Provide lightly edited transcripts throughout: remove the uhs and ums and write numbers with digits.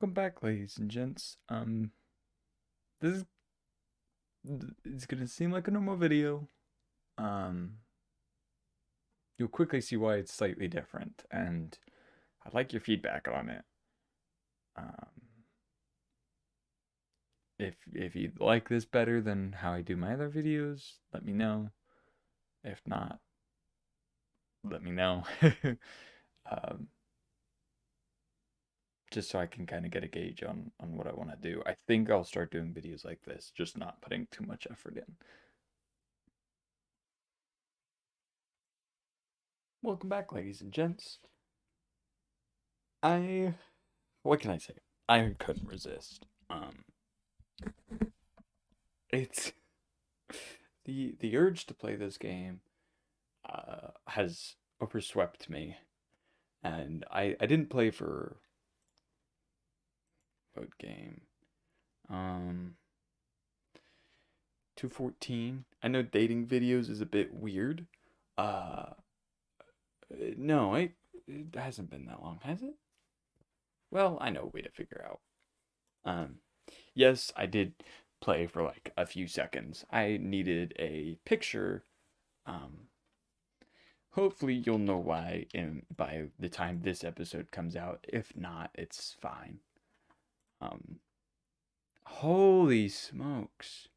Welcome back, ladies and gents. This is it's gonna seem like a normal video. Um, you'll quickly see why it's slightly different, and I'd like your feedback on it. Um, if you like this better than how I do my other videos, let me know. If not, let me know. um, just so I can kind of get a gauge on what I want to do. I think I'll start doing videos like this, just not putting too much effort in. Welcome back, ladies and gents. I what can I say? I couldn't resist. It's the urge to play this game has overswept me, and I didn't play for what game? Um, 214. I know dating videos is a bit weird. Uh, no, it hasn't been that long, has it? Well, I know a way to figure out. Um, yes, I did play for like a few seconds. I needed a picture. Um, Hopefully you'll know why by the time this episode comes out. If not, it's fine. Um, Holy smokes.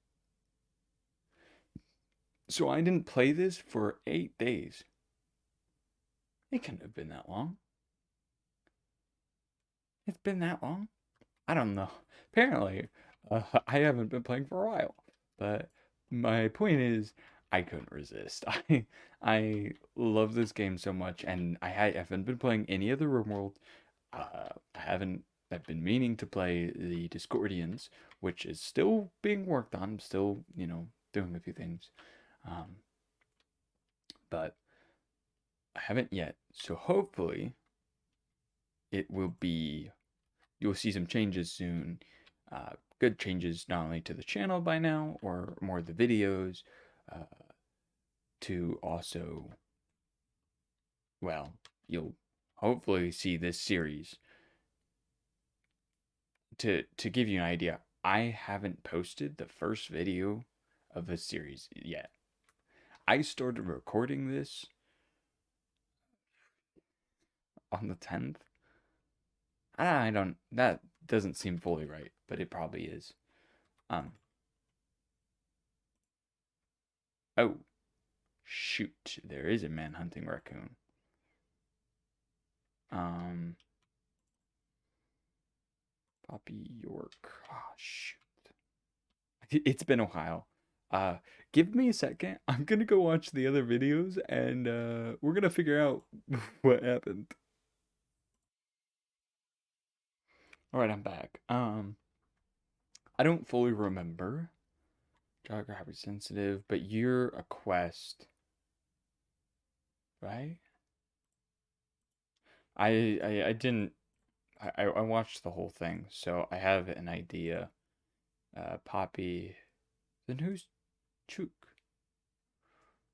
So I didn't play this for 8 days. It couldn't have been that long. It's been that long? I don't know. Apparently, I haven't been playing for a while. But my point is, I couldn't resist. I love this game so much, and I haven't been playing any other RimWorld. I haven't. I've been meaning to play the Discordians, which is still being worked on. I'm still, doing a few things, um, but I haven't yet. So hopefully, it will be. You'll see some changes soon. Good changes not only to the channel by now, or more of the videos, uh, to also, well, you'll hopefully see this series. To give you an idea, I haven't posted the first video of this series yet. I started recording this on the 10th. I don't, that doesn't seem fully right, but it probably is. Um, oh, shoot, there is a man hunting raccoon. Um, Poppy York. Oh, shoot. It's been a while. Uh, Give me a second. I'm gonna go watch the other videos and we're gonna figure out what happened. All right, I'm back. I don't fully remember. Geography sensitive, but you're a quest, right? I didn't. I watched the whole thing, so I have an idea. Poppy. Then who's Chook?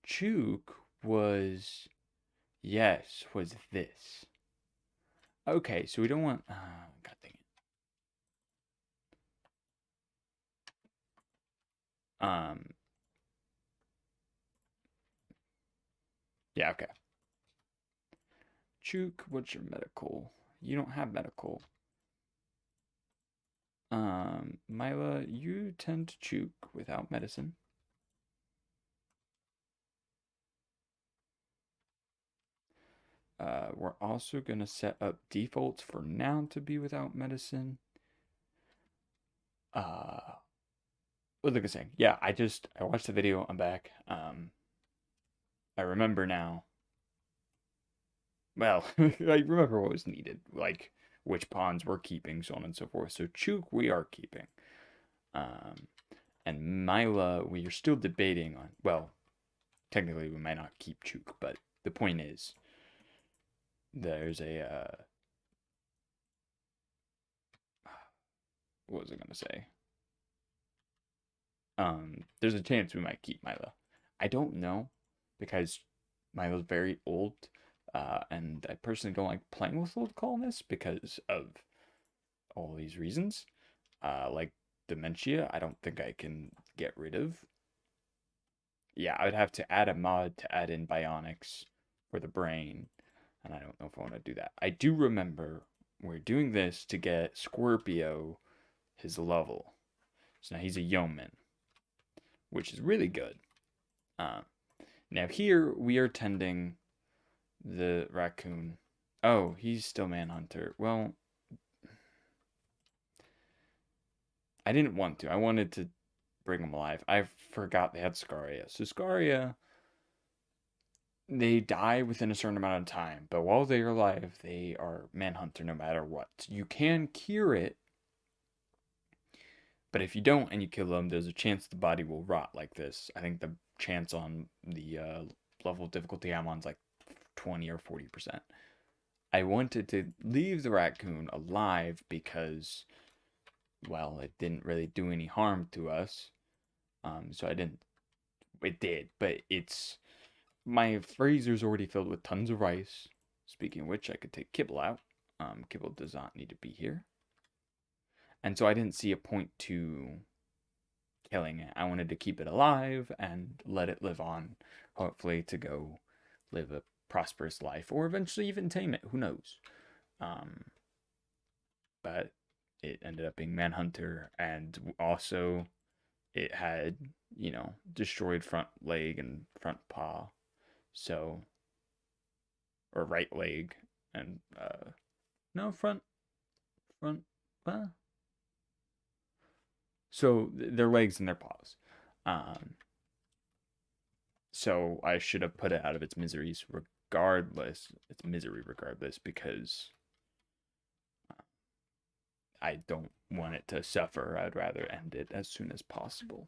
Chook was, yes, was this. Okay, so we don't want. God dang it. Um. Yeah. Okay. Chook, what's your medical? You don't have medical. Mila, you tend to choke without medicine. We're also going to set up defaults for now to be without medicine. What was I saying? Yeah, I watched the video. I'm back. I remember now. Well, I remember what was needed, like which pawns we're keeping, so on and so forth. So Chook we are keeping. Um, and Mila we are still debating on. Well, technically we might not keep Chook, but the point is there's a what was I gonna say? There's a chance we might keep Milo. I don't know because Milo's very old, and I personally don't like playing with old colonists because of all these reasons. Like dementia, I don't think I can get rid of. Yeah, I would have to add a mod to add in bionics for the brain, and I don't know if I want to do that. I do remember we're doing this to get Scorpio his level. So now he's a yeoman, which is really good. Uh, Now here we are tending the raccoon. Oh, he's still Manhunter. Well, I didn't want to. I wanted to bring him alive. I forgot they had Scaria. So Scaria, they die within a certain amount of time, but while they are alive, they are Manhunter no matter what. You can cure it, but if you don't and you kill them, there's a chance the body will rot like this. I think the chance on the level of difficulty I'm on is like 20 or 40%. I wanted to leave the raccoon alive because, well, it didn't really do any harm to us. So I didn't. It did, but it's my freezer's already filled with tons of rice. Speaking of which, I could take Kibble out. Kibble does not need to be here, and so I didn't see a point to killing it. I wanted to keep it alive and let it live on, hopefully to go live a prosperous life, or eventually even tame it. Who knows? Um, but it ended up being Manhunter, and also it had, destroyed front leg and front paw, so, or right leg, and, no, front, uh, so their legs and their paws. Um, so I should have put it out of its miseries its misery regardless, because I don't want it to suffer. I'd rather end it as soon as possible.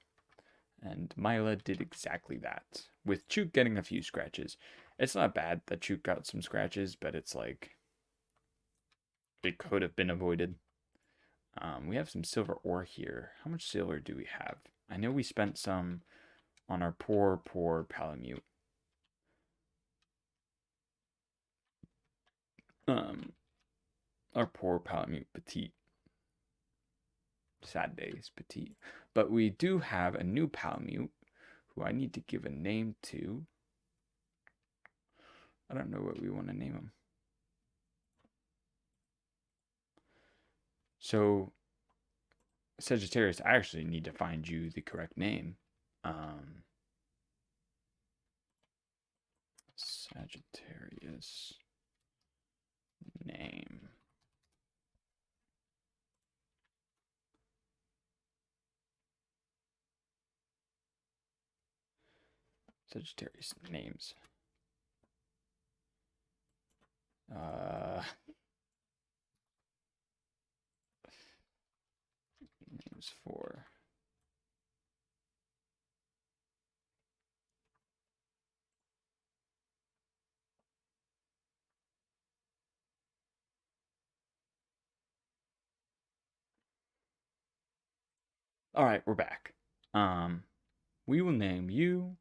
And Mila did exactly that, with Chook getting a few scratches. It's not bad that Chook got some scratches, but it's like it could have been avoided. We have some silver ore here. How much silver do we have? I know we spent some on our poor Palamute. Um, our poor Palamute Petite. Sad days, Petite. But we do have a new Palamute who I need to give a name to. I don't know what we want to name him. So, Sagittarius, I actually need to find you the correct name. Um, Sagittarius name. Sagittarius names. Names for. All right, we're back. We will name you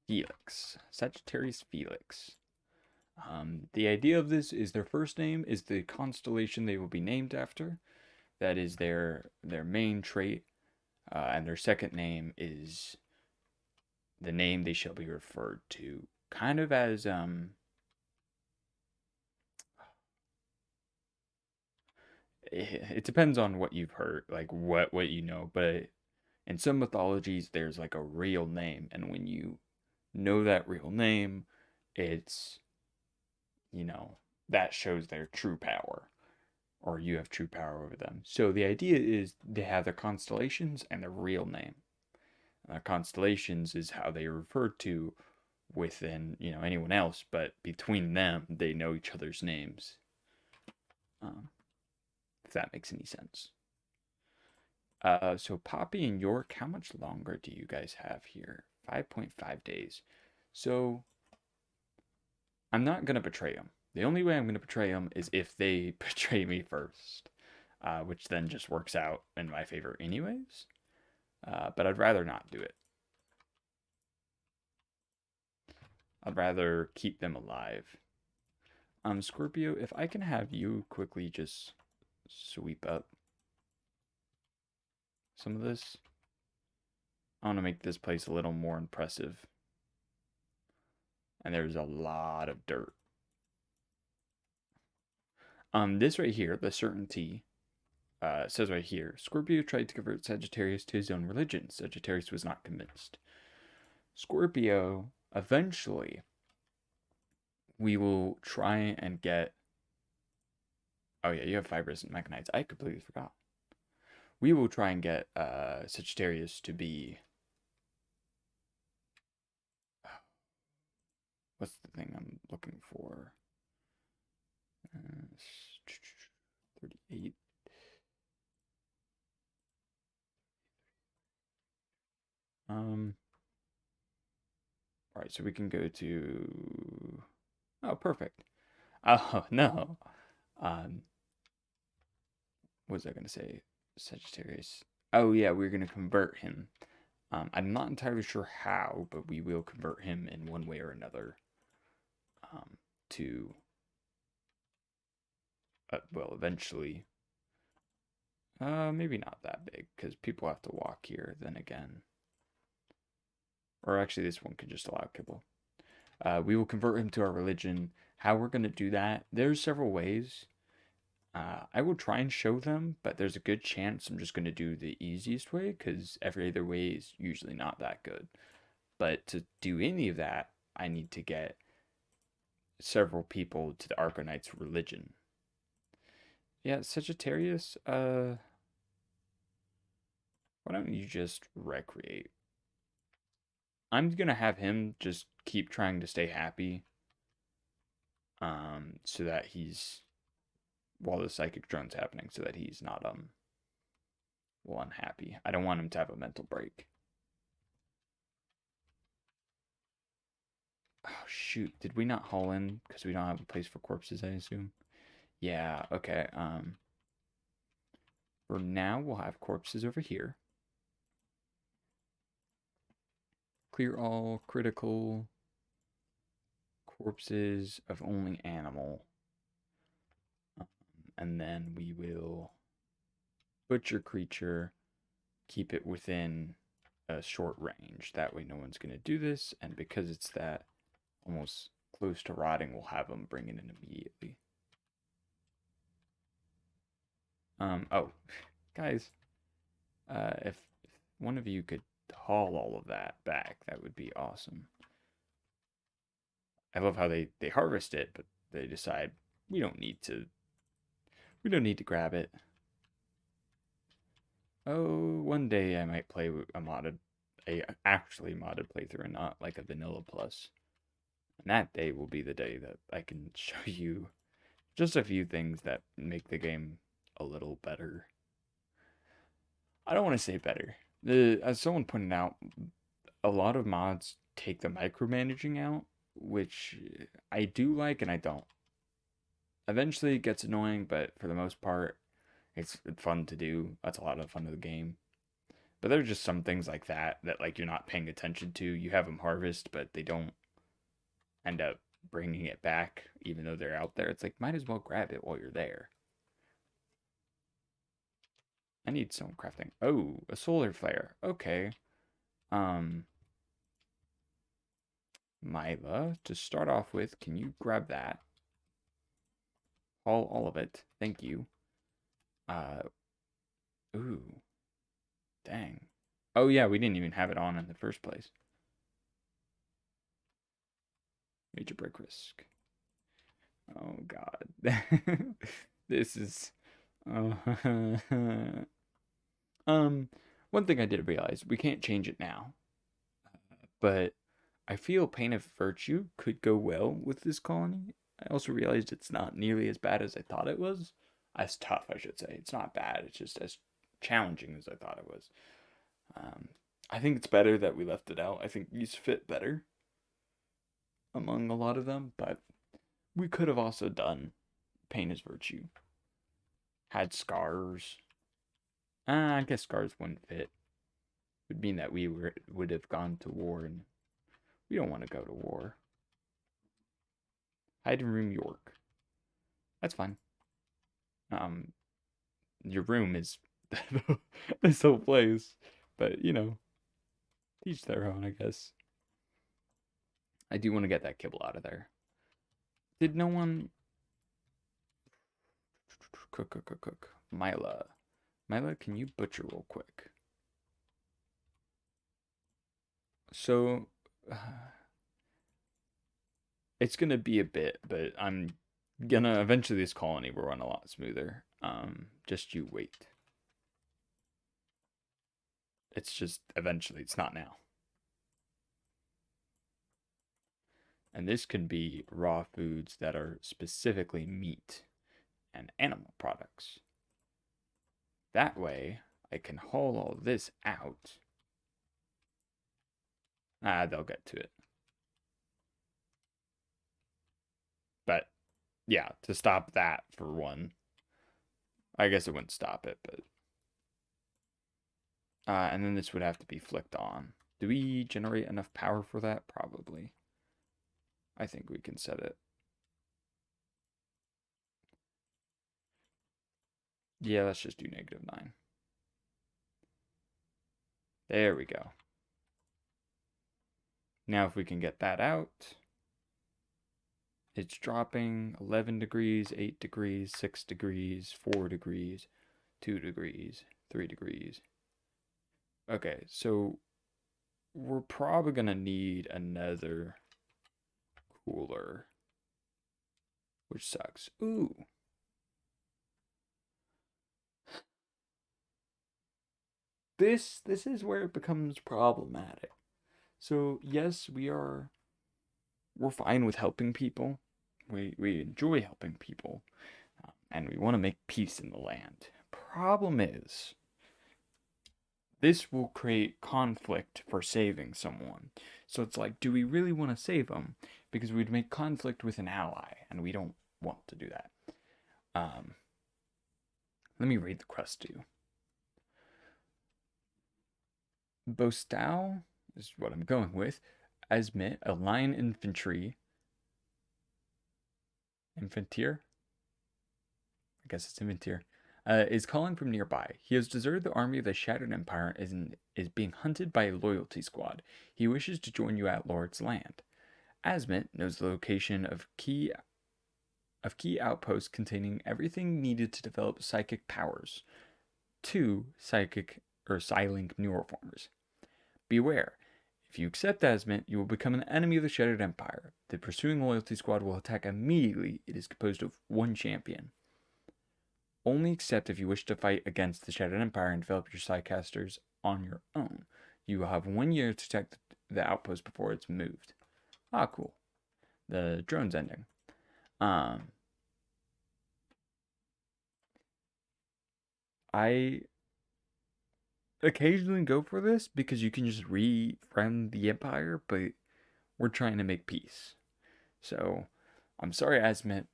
Felix. Sagittarius Felix. The idea of this is their first name is the constellation they will be named after. That is their main trait, and their second name is the name they shall be referred to, kind of as it depends on what you've heard, like what you know, but in some mythologies there's like a real name, and when you know that real name, it's, you know, that shows their true power, or you have true power over them. So the idea is they have their constellations and their real name. Constellations is how they are referred to within, anyone else, but between them they know each other's names. Um, if that makes any sense. So Poppy and York, how much longer do you guys have here? 5.5 days. So I'm not gonna betray them. The only way I'm gonna betray them is if they betray me first, which then just works out in my favor anyways. But I'd rather not do it. I'd rather keep them alive. Scorpio, if I can have you quickly just sweep up some of this. I want to make this place a little more impressive. And there's a lot of dirt. This right here, the certainty, says right here, Scorpio tried to convert Sagittarius to his own religion. Sagittarius was not convinced. Scorpio, eventually, we will try and get... Oh yeah, you have fibrous and mechanites. I completely forgot. We will try and get Sagittarius to be... What's the thing I'm looking for? 38. All right, so we can go to... Oh, perfect. Oh, no. Um, what was I going to say? Sagittarius. Oh, yeah, we're going to convert him. I'm not entirely sure how, but we will convert him in one way or another to, well, eventually. Maybe not that big, because people have to walk here, then again. Or actually, this one could just allow kibble. We will convert him to our religion. How we're going to do that, there's several ways. I will try and show them, but there's a good chance I'm just going to do the easiest way because every other way is usually not that good. But to do any of that, I need to get several people to the ArchoKnights religion. Yeah, Sagittarius, why don't you just recreate? I'm going to have him just keep trying to stay happy so that he's while the psychic drone's happening so that he's not well unhappy. I don't want him to have a mental break. Oh shoot, did we not haul in because we don't have a place for corpses, I assume? Yeah, okay. For now we'll have corpses over here. Clear all critical corpses of only animal. And then we will butcher creature, keep it within a short range. That way no one's going to do this, and because it's that almost close to rotting, we'll have them bring it in immediately. Oh, guys, if one of you could haul all of that back, that would be awesome. I love how they harvest it, but they decide we don't need to grab it. Oh, one day I might play a actually modded playthrough and not like a vanilla plus. And that day will be the day that I can show you just a few things that make the game a little better. I don't want to say better. As someone pointed out, a lot of mods take the micromanaging out, which I do like and I don't. Eventually it gets annoying, but for the most part, it's fun to do. That's a lot of fun of the game. But there's just some things like that like you're not paying attention to. You have them harvest, but they don't end up bringing it back, even though they're out there. It's like might as well grab it while you're there. I need some crafting. Oh, a solar flare. Okay. Mila, to start off with, can you grab that? All of it. Thank you. Ooh. Dang. Oh yeah, we didn't even have it on in the first place. Major break risk. Oh god. This is one thing I did realize, we can't change it now. But I feel Pain of Virtue could go well with this colony. I also realized it's not nearly as bad as I thought it was. As tough, I should say. It's not bad. It's just as challenging as I thought it was. I think it's better that we left it out. I think these fit better among a lot of them, but we could have also done Pain is Virtue. Had scars. I guess scars wouldn't fit. It would mean that we would have gone to war, and we don't want to go to war. Hide in room York. That's fine. your room is this whole place. But, each their own, I guess. I do want to get that kibble out of there. Did no one cook? Mila, can you butcher real quick? So, it's gonna be a bit, but I'm gonna eventually this colony will run a lot smoother. Just you wait. It's just eventually, it's not now. And this can be raw foods that are specifically meat and animal products. That way, I can haul all this out. They'll get to it. But yeah, to stop that for one, I guess it wouldn't stop it, but and then this would have to be flicked on. Do we generate enough power for that? Probably. I think we can set it. Yeah, let's just do -9. There we go. Now if we can get that out, it's dropping 11 degrees, 8 degrees, 6 degrees, 4 degrees, 2 degrees, 3 degrees. Okay, so we're probably going to need another cooler, which sucks. Ooh. This is where it becomes problematic. So, yes, we're fine with helping people. We enjoy helping people. And we want to make peace in the land. Problem is, this will create conflict for saving someone. So it's like, do we really want to save them? Because we'd make conflict with an ally, and we don't want to do that. Let me read the quest to you. Bostow is what I'm going with. Asmit, a line infantier? I guess it's infantier. Is calling from nearby. He has deserted the army of the Shattered Empire and is being hunted by a loyalty squad. He wishes to join you at Lord's Land. Asmit knows the location of key outposts containing everything needed to develop psychic powers. 2 psychic or psilink neuroformers. Beware. If you accept Asmit, you will become an enemy of the Shattered Empire. The pursuing loyalty squad will attack immediately. It is composed of 1 champion. Only accept if you wish to fight against the Shattered Empire and develop your Psycasters on your own. You will have 1 year to check the outpost before it's moved. Ah, cool. The drone's ending. I occasionally go for this because you can just refriend the Empire, but we're trying to make peace. So, I'm sorry, Asmit.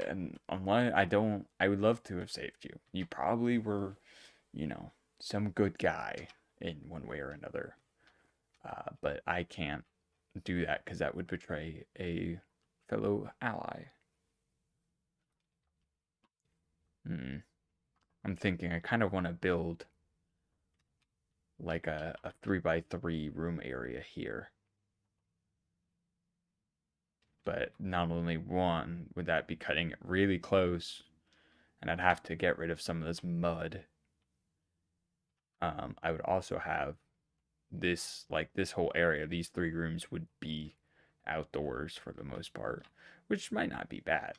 And I would love to have saved you. You probably were, some good guy in one way or another. But I can't do that because that would betray a fellow ally. I'm thinking I kind of want to build like a 3x3 room area here. But not only one, would that be cutting it really close, and I'd have to get rid of some of this mud. I would also have this whole area, these 3 rooms would be outdoors for the most part, which might not be bad.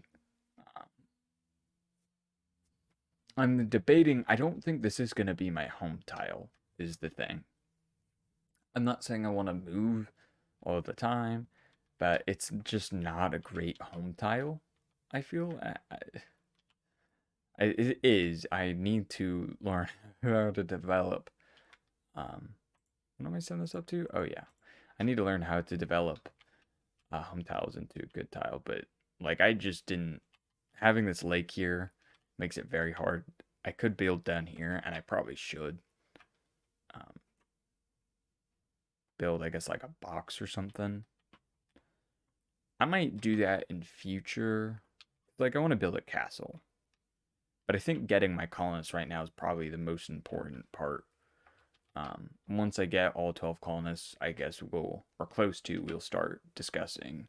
I'm debating, I don't think this is going to be my home tile, is the thing. I'm not saying I want to move all the time, but it's just not a great home tile, I feel. It is. I need to learn how to develop. What am I setting this up to? Oh, yeah. I need to learn how to develop home tiles into a good tile, but like I just didn't. Having this lake here makes it very hard. I could build down here, and I probably should. Build, I guess, like a box or something. I might do that in future. Like, I want to build a castle. But I think getting my colonists right now is probably the most important part. Once I get all 12 colonists, I guess or close to, we'll start discussing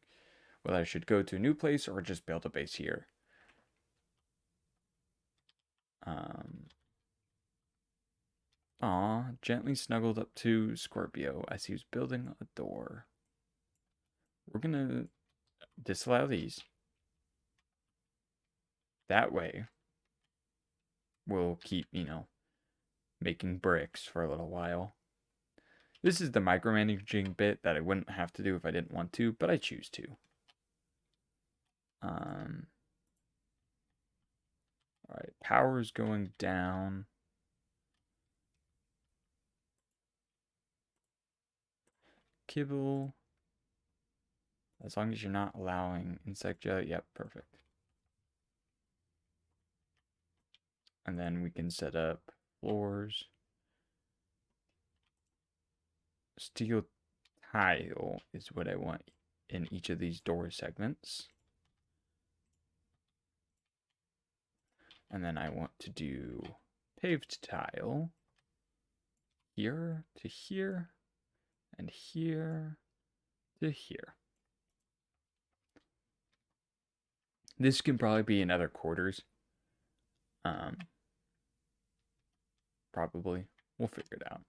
whether I should go to a new place or just build a base here. Gently snuggled up to Scorpio as he was building a door. We're gonna disallow these. That way, we'll keep, making bricks for a little while. This is the micromanaging bit that I wouldn't have to do if I didn't want to, but I choose to. Alright, power's going down. Kibble. As long as you're not allowing insect jelly. Yep, perfect. And then we can set up floors. Steel tile is what I want in each of these door segments. And then I want to do paved tile here to here and here to here. This can probably be in other quarters. Probably. We'll figure it out.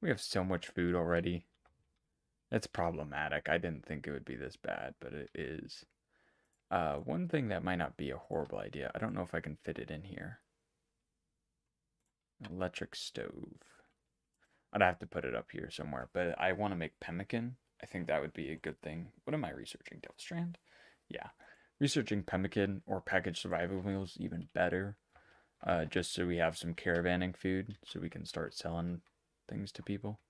We have so much food already. That's problematic. I didn't think it would be this bad, but it is. One thing that might not be a horrible idea. I don't know if I can fit it in here. Electric stove. I'd have to put it up here somewhere, but I want to make pemmican. I think that would be a good thing. What am I researching? Devil Strand? Yeah. Researching pemmican or packaged survival meals even better. Just so we have some caravanning food so we can start selling things to people.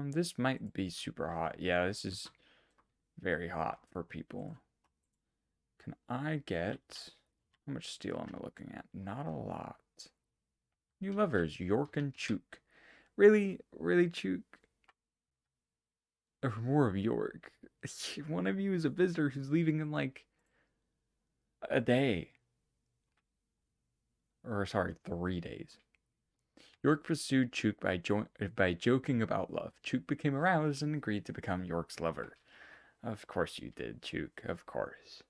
This might be super hot. Yeah, this is very hot for people. Can I get... How much steel am I looking at? Not a lot. New lovers, York and Chook. Really? Really, Chook? Or more of York? One of you is a visitor who's leaving in like a day. Or sorry, 3 days. York pursued Chook by joking about love. Chook became aroused and agreed to become York's lover. Of course you did, Chook. Of course.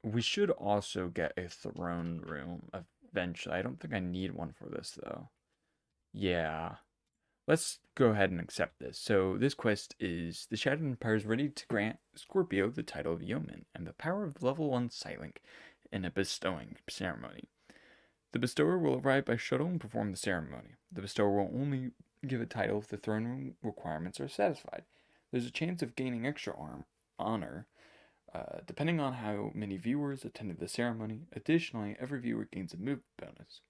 We should also get a throne room eventually. I don't think I need one for this though. Yeah. Let's go ahead and accept this. So this quest is the Shattered Empire is ready to grant Scorpio the title of Yeoman and the power of level 1 Silent in a bestowing ceremony. The bestower will arrive by shuttle and perform the ceremony. The bestower will only give a title if the throne room requirements are satisfied. There's a chance of gaining extra honor depending on how many viewers attended the ceremony. Additionally, every viewer gains a move bonus.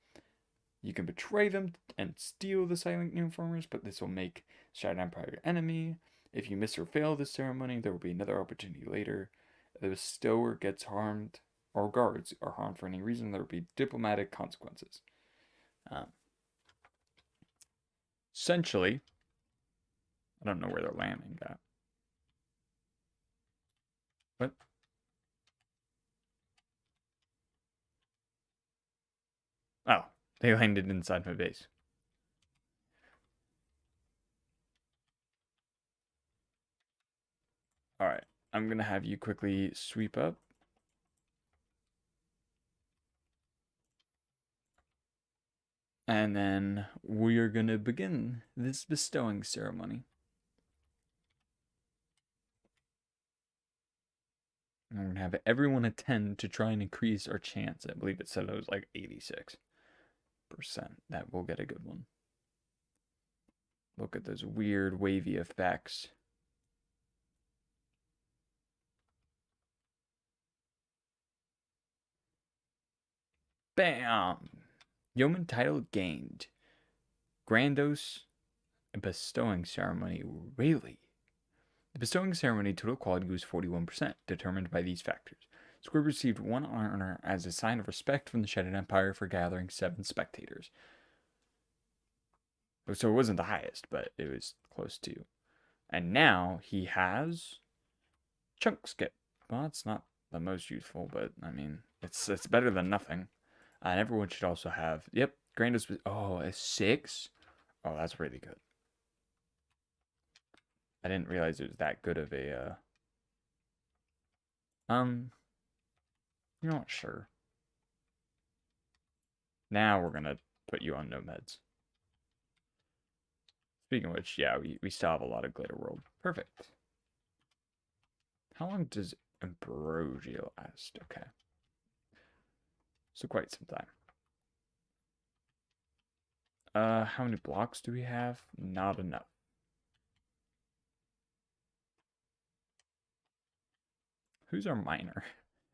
You can betray them and steal the silent uniformers, but this will make Shattered Empire your enemy. If you miss or fail this ceremony, there will be another opportunity later. If the bestower gets harmed, or guards are harmed for any reason, there will be diplomatic consequences. Essentially, I don't know where they're landing at. What? Oh, they landed inside my base. Alright, I'm going to have you quickly sweep up. And then we are going to begin this bestowing ceremony. I'm going to have everyone attend to try and increase our chance. I believe it said it was like 86%. That will get a good one. Look at those weird wavy effects. Bam! Yeoman title gained. Grandos bestowing ceremony. Really? The bestowing ceremony total quality was 41%, determined by these factors. Squib received 1 honor as a sign of respect from the Shattered Empire for gathering 7 spectators. So it wasn't the highest, but it was close to. And now he has chunk skip. Well, it's not the most useful, but I mean, it's better than nothing. And everyone should also have. Yep, Grandis was. Oh, a 6. Oh, that's really good. I didn't realize it was that good of a. You know what? Sure. Now we're gonna put you on no meds. Speaking of which, yeah, we still have a lot of Glitter World. Perfect. How long does Ambrosio last? Okay. So quite some time. How many blocks do we have? Not enough. Who's our miner?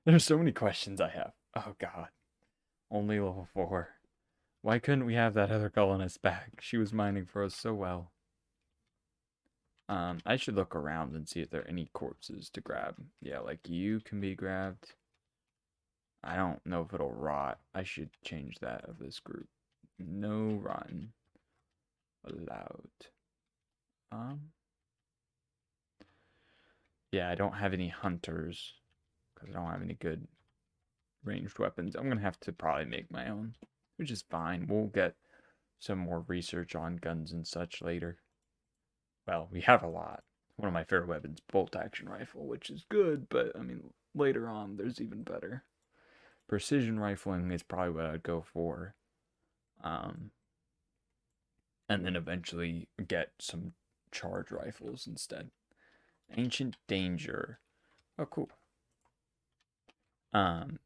There's so many questions I have. Oh god. Only level 4. Why couldn't we have that other colonist back? She was mining for us so well. I should look around and see if there are any corpses to grab. Yeah, like you can be grabbed. I don't know if it'll rot. I should change that of this group. No rotten allowed. Um, yeah, I don't have any hunters because I don't have any good ranged weapons. I'm gonna have to probably make my own, which is fine. We'll get some more research on guns and such later. Well, we have a lot. One of my favorite weapons, bolt action rifle, which is good, but I mean, later on, there's even better. Precision rifling is probably what I'd go for. Um, and then eventually get some charge rifles instead. Ancient Danger. Oh, cool. Um,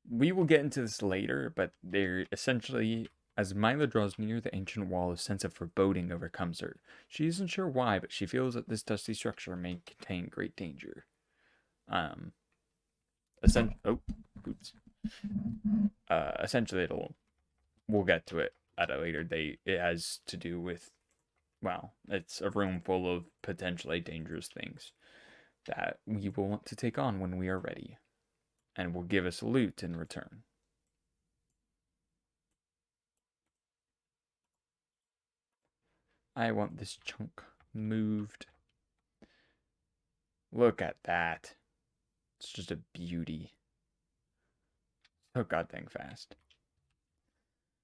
we will get into this later, but they're essentially, as Mila draws near the ancient wall, a sense of foreboding overcomes her. She isn't sure why, but she feels that this dusty structure may contain great danger. Um, oh, oops. Essentially, we'll get to it at a later date. It has to do with, well, it's a room full of potentially dangerous things that we will want to take on when we are ready, and will give us loot in return. I want this chunk moved. Look at that. It's just a beauty. So god dang fast.